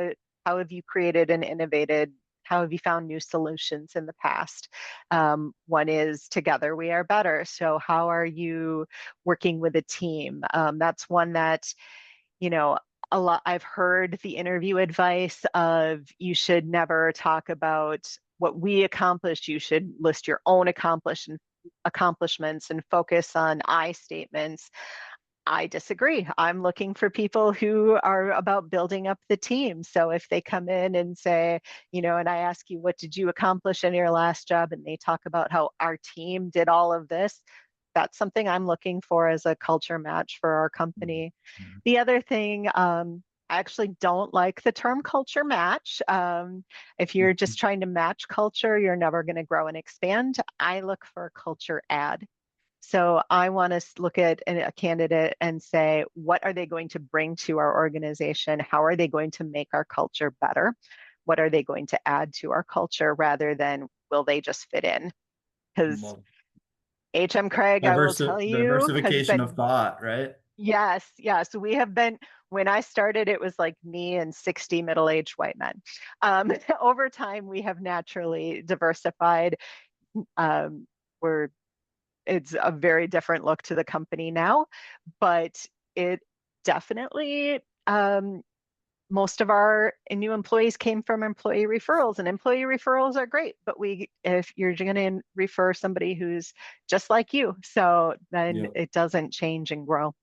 have you created and innovated? How have you found new solutions in the past? One is together we are better. So how are you working with a team? That's one that, a lot, I've heard the interview advice of you should never talk about what we accomplished. You should list your own accomplishments and focus on I statements. I disagree. I'm looking for people who are about building up the team. So if they come in and say, and I ask you, what did you accomplish in your last job? And they talk about how our team did all of this. That's something I'm looking for as a culture match for our company. Mhm. The other thing, I actually don't like the term culture match. If you're just trying to match culture, you're never going to grow and expand. I look for a culture add. So I want to look at a candidate and say, what are they going to bring to our organization? How are they going to make our culture better? What are they going to add to our culture rather than will they just fit in? Because Well, HM Cragg, I will tell you, has diversification of been, thought, right? yes, yes. We have been, when I started, it was like me and 60 middle-aged white men. Over time, we have naturally diversified. We're It's a very different look to the company now, but it definitely, most of our new employees came from employee referrals, and employee referrals are great, but if you're going to refer somebody who's just like you, so then Yep. it doesn't change and grow.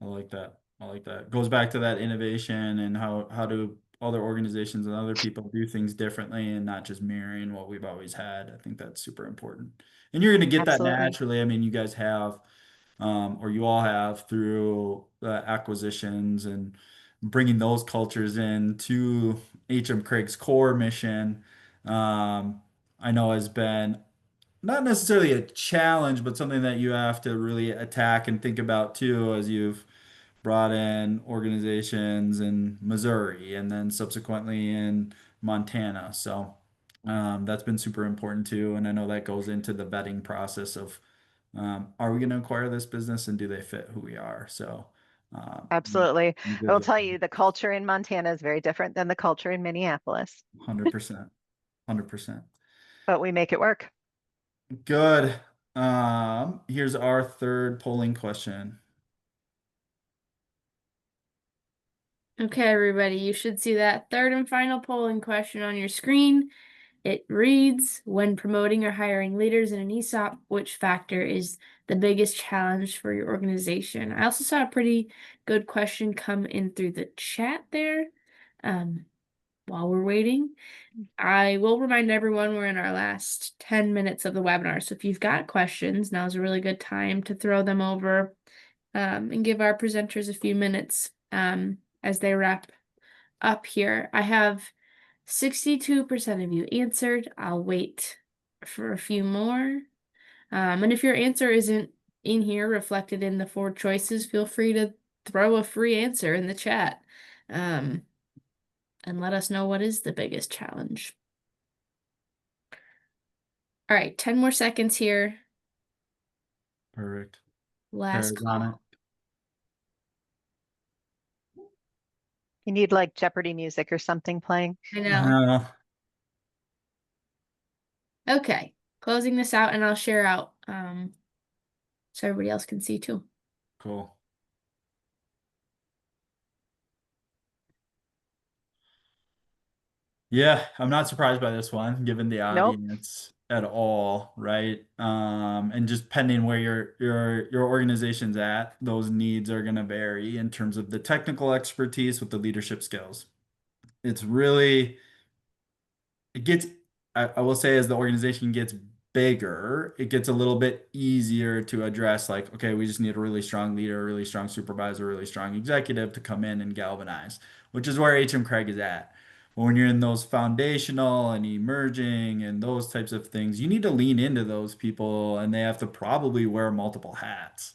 I like that. I like that. Goes back to that innovation and how do other organizations and other people do things differently and not just mirroring what we've always had. I think that's super important. And you're going to get that Absolutely. naturally. I mean, you guys have, or you all have through acquisitions and bringing those cultures in to HM Craig's core mission. I know has been not necessarily a challenge, but something that you have to really attack and think about too as you've brought in organizations in Missouri and then subsequently in Montana. So that's been super important too. And I know that goes into the vetting process of are we going to acquire this business and do they fit who we are? So um, Absolutely. I good will with tell you, the culture in Montana is very different than the culture in Minneapolis, 100%. 100%. but we make it work. Good. Here's our third polling question. Okay, everybody, you should see that third and final polling question on your screen. It reads, when promoting or hiring leaders in an ESOP, which factor is the biggest challenge for your organization? I also saw a pretty good question come in through the chat there. While we're waiting, I will remind everyone we're in our last 10 minutes of the webinar. So if you've got questions, now's a really good time to throw them over and give our presenters a few minutes as they wrap up here. I have 62% of you answered. I'll wait for a few more. And if your answer isn't in here reflected in the four choices, feel free to throw a free answer in the chat and let us know what is the biggest challenge. All right, 10 more seconds here. Perfect. Last Tara's on it. call. You need like Jeopardy music or something playing. I know. Uh, Okay, closing this out and I'll share out so everybody else can see too. cool. Yeah, I'm not surprised by this one, given the Nope. audience at all, right? And just pending where your organization's at, those needs are going to vary in terms of the technical expertise with the leadership skills. It's really it gets I will say as the organization gets bigger, it gets a little bit easier to address like, okay, we just need a really strong leader, a really strong supervisor, a really strong executive to come in and galvanize, which is where HM Craig is at. when you're in those foundational and emerging and those types of things, you need to lean into those people and they have to probably wear multiple hats,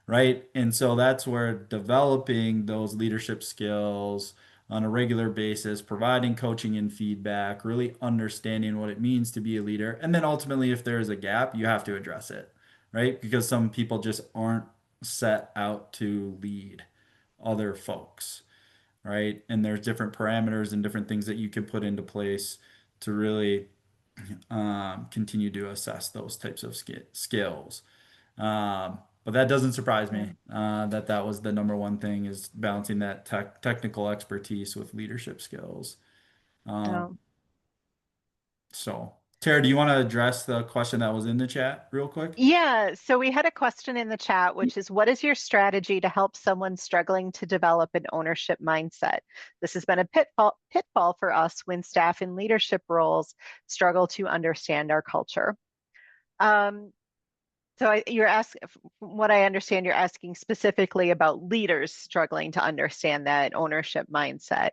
right? And so that's where developing those leadership skills on a regular basis, providing coaching and feedback, really understanding what it means to be a leader. And then ultimately, if there is a gap, you have to address it, right? Because some people just aren't set out to lead other folks, right? And there's different parameters and different things that you can put into place to really continue to assess those types of skills. But that doesn't surprise Yeah. me that that was the number one thing is balancing that technical expertise with leadership skills. Um, No. so, Tara, do you want to address the question that was in the chat real quick? Yeah, so we had a question in the chat, which is what is your strategy to help someone struggling to develop an ownership mindset? This has been a pitfall for us when staff in leadership roles struggle to understand our culture. Um, you're asking, from what I understand, you're asking specifically about leaders struggling to understand that ownership mindset.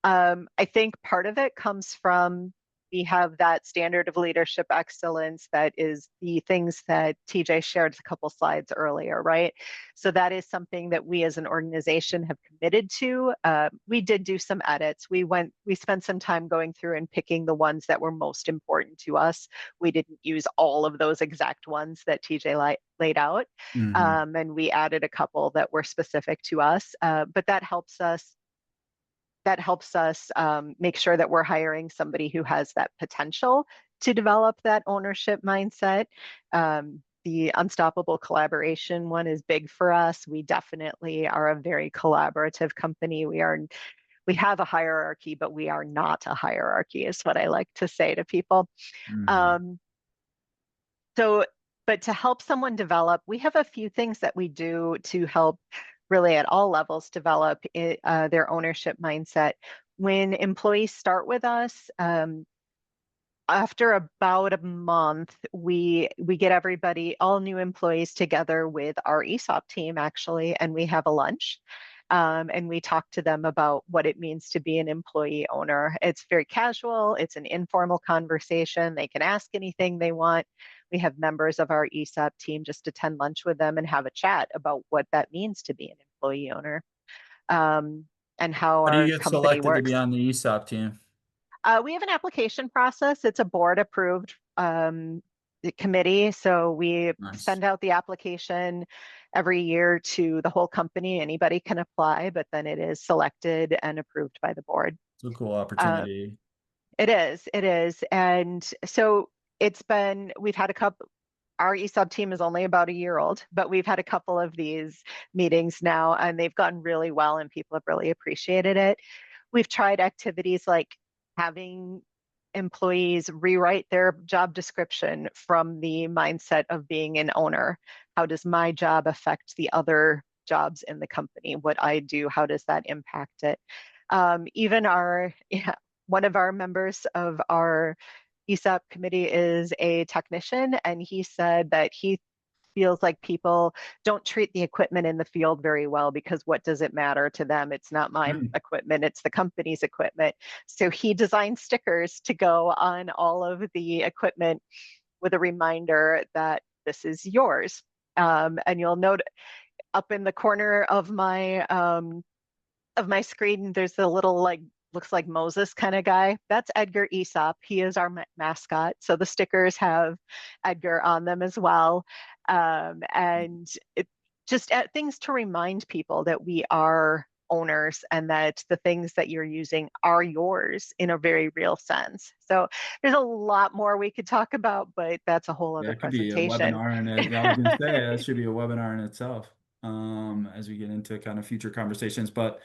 I think part of it comes from we have that standard of leadership excellence that is the things that TJ shared a couple slides earlier, right? So that is something that we as an organization have committed to. We did do some edits. We spent some time going through and picking the ones that were most important to us. We didn't use all of those exact ones that TJ laid out. Hmm. And we added a couple that were specific to us. But that helps us make sure that we're hiring somebody who has that potential to develop that ownership mindset. The unstoppable collaboration one is big for us. We definitely are a very collaborative company. We have a hierarchy, but we are not a hierarchy, is what I like to say to people. Hmm. Um, so, but to help someone develop, we have a few things that we do to help really at all levels develop their ownership mindset. When employees start with us, after about a month, we get everybody, all new employees together with our ESOP team actually, and we have a lunch. And we talk to them about what it means to be an employee owner. It's very casual, it's an informal conversation. They can ask anything they want. We have members of our ESOP team just attend lunch with them and have a chat about what that means to be an employee owner, um, and how How do our you get company selected to be works. on the ESOP team? We have an application process. It's a board approved committee. So we Nice. send out the application every year to the whole company. Anybody can apply, but then it is selected and approved by the board. It's a cool Uh, opportunity. it is. And so we've had a couple, our ESOP team is only about a year old, but we've had a couple of these meetings now and they've gone really well and people have really appreciated it. We've tried activities like having employees rewrite their job description from the mindset of being an owner. How does my job affect the other jobs in the company? What I do, how does that impact it? Even yeah, one of our members of our ESOP committee is a technician, and he said that he feels like people don't treat the equipment in the field very well because what does it matter to them? It's not my Hmm. equipment, it's the company's equipment. So he designed stickers to go on all of the equipment with a reminder that this is yours. And you'll note up in the corner of my screen, there's a little like looks like Moses kind of guy. That's Edgar Aesop. He is our mascot. So the stickers have Edgar on them as well. And it just things to remind people that we are owners and that the things that you're using are yours in a very real sense. So there's a lot more we could talk about, but that's a whole Yeah, other it could be a presentation. webinar in it. I was gonna say that should be a webinar in itself, as we get into kind of future conversations. But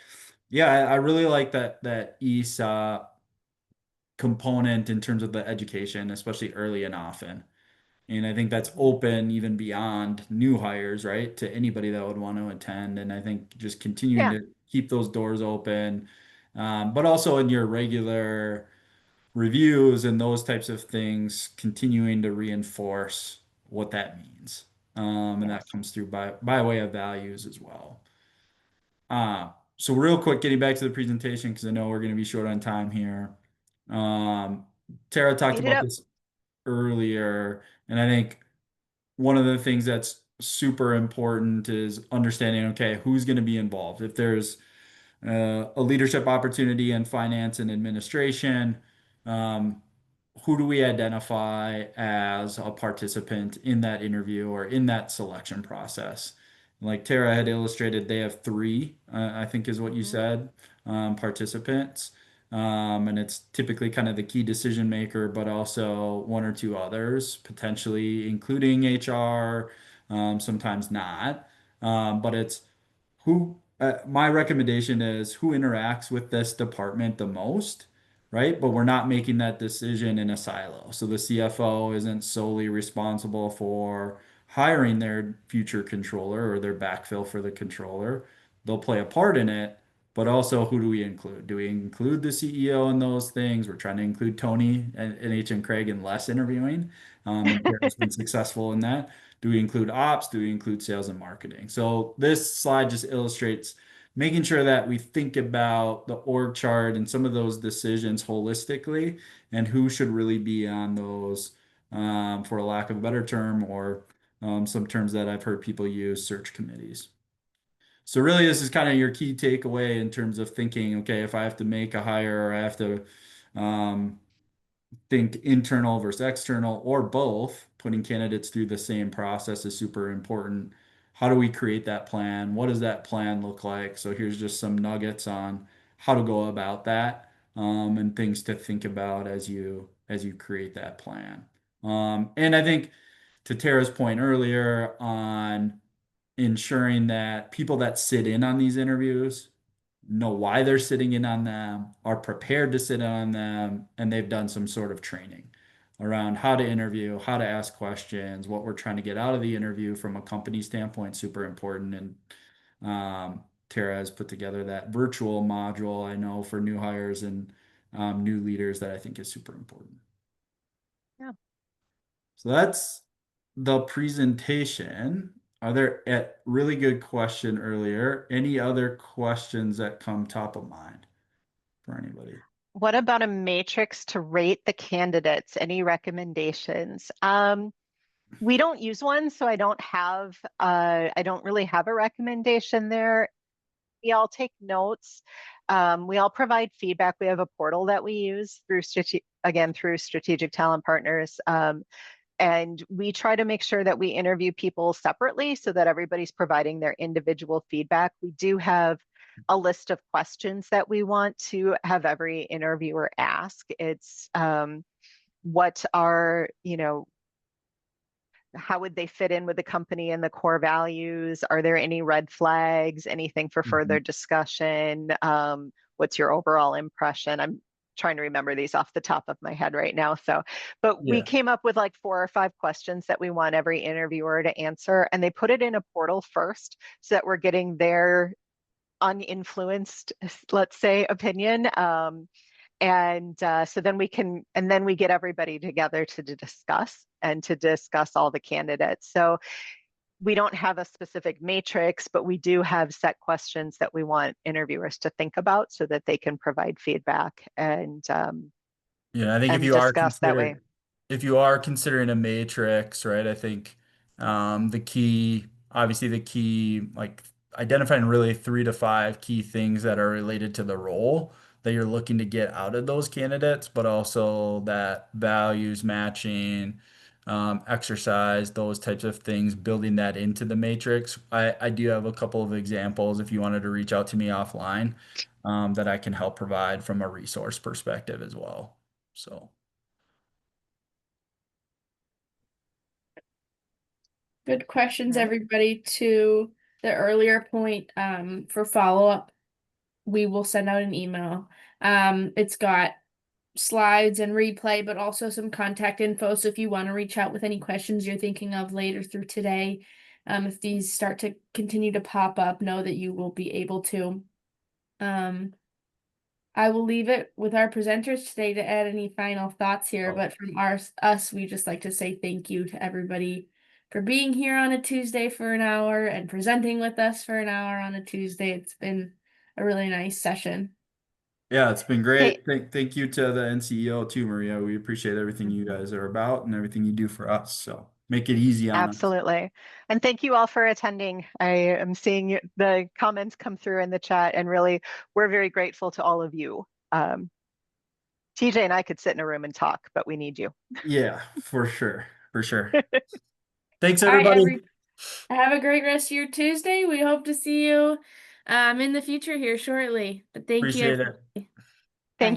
yeah, I really like that ESOP component in terms of the education, especially early and often. And I think that's open even beyond new hires, right? To anybody that would want to attend. And I think just continuing Yeah. to keep those doors open, but also in your regular reviews and those types of things, continuing to reinforce what that means. And that Yes. comes through by way of values as well. Uh, So real quick, getting back to the presentation, because I know we're going to be short on time here. Um, Tara talked Speed it about up. this earlier, and I think one of the things that's super important is understanding, okay, who's going to be involved. If there's a leadership opportunity in finance and administration, um, who do we identify as a participant in that interview or in that selection process? Like Tara had illustrated, they have three, I think is what you Mhm. said, participants. And it's typically kind of the key decision maker, but also one or two others, potentially including HR, sometimes not. But it's who, my recommendation is who interacts with this department the most, right? But we're not making that decision in a silo. So the CFO isn't solely responsible for hiring their future controller or their backfill for the controller. They'll play a part in it, but also who do we include? Do we include the CEO in those things? We're trying to include Tony and HM Cragg in less interviewing, and Tara's been successful in that. Do we include ops? Do we include sales and marketing? So this slide just illustrates making sure that we think about the org chart and some of those decisions holistically and who should really be on those, for a lack of a better term, or some terms that I've heard people use, search committees. So really, this is kind of your key takeaway in terms of thinking, okay, if I have to make a hire or I have to um, think internal versus external or both, putting candidates through the same process is super important. How do we create that plan? What does that plan look like? So here's just some nuggets on how to go about that, and things to think about as you create that plan. And I think to Tara's point earlier on ensuring that people that sit in on these interviews know why they're sitting in on them, are prepared to sit on them, and they've done some sort of training around how to interview, how to ask questions, what we're trying to get out of the interview from a company standpoint, super important. And Tara has put together that virtual module, I know, for new hires and new leaders that I think is super important. Yeah. So that's the presentation. Are there a really good question earlier? Any other questions that come top of mind for anybody? What about a matrix to rate the candidates? Any recommendations? We don't use one, so I don't really have a recommendation there. We all take notes. We all provide feedback. We have a portal that we use through through Strategic Talent Partners. And we try to make sure that we interview people separately so that everybody's providing their individual feedback. We do have a list of questions that we want to have every interviewer ask. It's what are, how would they fit in with the company and the core values? Are there any red flags? Anything for further Mhm. discussion? What's your overall impression? I'm trying to remember these off the top of my head right now. But we Yeah. came up with like 4 or 5 questions that we want every interviewer to answer, and they put it in a portal first so that we're getting their uninfluenced, let's say, opinion. So then we get everybody together to discuss all the candidates. So we don't have a specific matrix, but we do have set questions that we want interviewers to think about so that they can provide feedback Yeah, I think and discuss that way. if you are considering a matrix, right, I think obviously the key, like identifying really 3 to 5 key things that are related to the role that you're looking to get out of those candidates, but also that values matching, exercise, those types of things, building that into the matrix. I do have a couple of examples if you wanted to reach out to me offline, that I can help provide from a resource perspective as well. So, Good questions, All right. everybody. To the earlier point, for follow-up, we will send out an email. It's got slides and replay, but also some contact info. So if you want to reach out with any questions you're thinking of later through today, if these start to continue to pop up, know that you will be able to. I will leave it with our presenters today to add any final thoughts here, oh, but from us, we just like to say thank you to everybody for being here on a Tuesday for an hour and presenting with us for an hour on a Tuesday. It's been a really nice session. Yeah, it's been great. Thank you to the NCEO too, Maria. We appreciate everything you guys are about and everything you do for us. So make it easy on us. Absolutely. And thank you all for attending. I am seeing the comments come through in the chat, and really, we're very grateful to all of you. TJ and I could sit in a room and talk, but we need you. Yeah, for sure. For sure. Thanks, All right, everybody. have a great rest of your Tuesday. We hope to see you in the future here shortly. But thank you. Appreciate it. Thank